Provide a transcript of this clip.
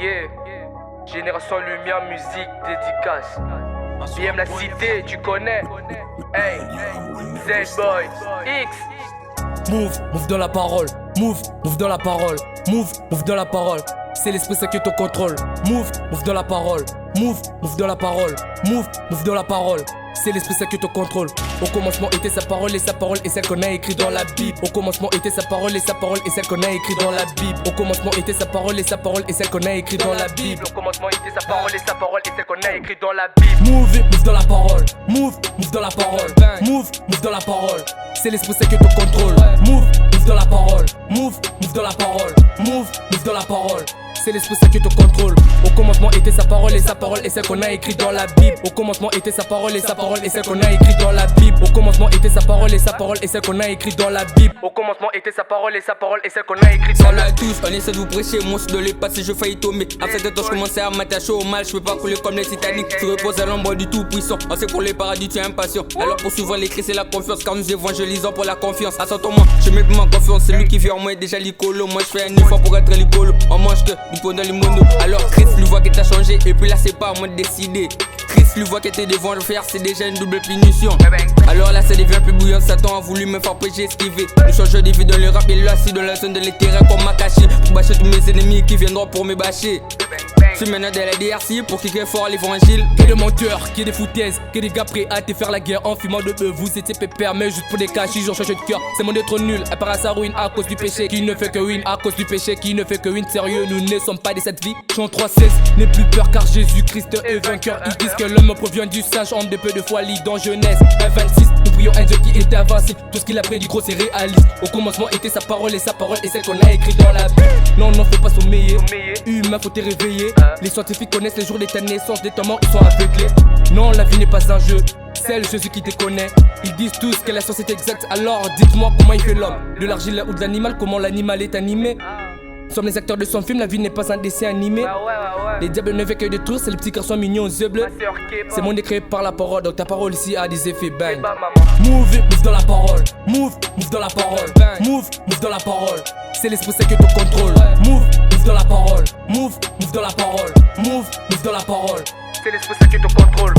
Yeah, Génération Lumière, musique, dédicace. BM la cité, tu connais. Hey, Z-Boy, X. Move dans la parole. Move dans la parole. Move dans la parole. C'est l'esprit qui te contrôle. Move dans la parole. Move dans la parole. Move dans la parole. C'est l'esprit qui te contrôle. Au commencement était sa parole et sa parole est celle qu'on a écrit dans la Bible. Au commencement était sa parole et sa parole est celle qu'on a écrit dans la Bible. Au commencement était sa parole et sa parole est celle qu'on a écrit dans la Bible. Au commencement était sa parole et sa parole est celle qu'on a écrit dans la Bible. Move dans la parole. Move dans la parole. Move dans la parole. C'est l'esprit qui te contrôle. Move dans la parole. Move dans la parole. Move dans la parole. C'est l'esprit qui te contrôle. Au commencement était sa parole et sa parole est celle qu'on a écrit dans la Bible. Au commencement était sa parole et sa parole est celle qu'on a écrit dans la Bible. Au commencement était sa parole et sa parole est celle qu'on a écrit dans la Bible. Au commencement était sa parole et sa parole est celle qu'on a écrit dans la Bible. Salut à tous, on essaie de vous prêcher, mon de les passer, je faillis tomber. À cette temps, je commençais à m'attacher au mal, je peux pas couler comme les Titanic. Je repose à l'ombre du tout puissant. On sait pour les paradis, tu es impatient. Alors pour souvent les cris, c'est la confiance, car nous évangélisons pour la confiance. Attends-moi, je mets ma confiance, c'est lui qui vient en moi est déjà l'icolo. Moi je fais un effort pour être l'icolo. On mange que du pot dans les monos. Alors Christ lui voit que t'as changé, et puis là c'est pas à moi de décider. Christ lui voit que t'es devant le faire, c'est déjà une double punition. Alors là ça devient plus bouillant, Satan a voulu me faire prêcher, esquiver. Nous changeons des vies dans le rap et là assis dans la zone de l'éterrain qu'on m'a caché. Pour bâcher tous mes ennemis qui viendront pour me bâcher. Je suis maintenant de la DRC pour kicker fort l'évangile. Qu'il y ait des menteurs, qu'il y ait des foutaises, qu'il y ait des gars prêts à te faire la guerre en fumant de eux. Vous étiez pépère, mais juste pour des cachis, j'en change de cœur. C'est mon être nul, à part à sa ruine à cause du péché. Qui ne fait que win, à cause du péché, qui ne fait que win. Sérieux, nous ne sommes pas de cette vie. Jean 3,16, n'aie plus peur car Jésus-Christ est vainqueur. Ils disent que l'homme provient du sage, homme de peu de foi, lit dans Genèse 1,26. Nous prions un Dieu qui est invincible. Tout ce qu'il a prédit, gros, c'est réaliste. Au commencement était sa parole et sa parole est celle qu'on a écrit dans la Bible. Non, non, faut pas sommeiller. Humain, faut te réveiller. Les scientifiques connaissent les jours de ta naissance, des temps morts, ils sont aveuglés. Non, la vie n'est pas un jeu, c'est le Jésus qui te connaît. Ils disent tous que la science est exacte, alors dites-moi comment il fait l'homme. De l'argile ou de l'animal, comment l'animal est animé. Nous sommes les acteurs de son film, la vie n'est pas un dessin animé. Les diables ne veulent que détruire, c'est le petit garçon mignon aux yeux bleus. C'est mon décret par la parole, donc ta parole ici a des effets bang. Move dans la parole. Move dans la parole. Move dans la parole. C'est l'esprit qui te contrôle. Move dans la parole. Move dans la parole. Move dans la parole. C'est l'esprit qui te contrôle.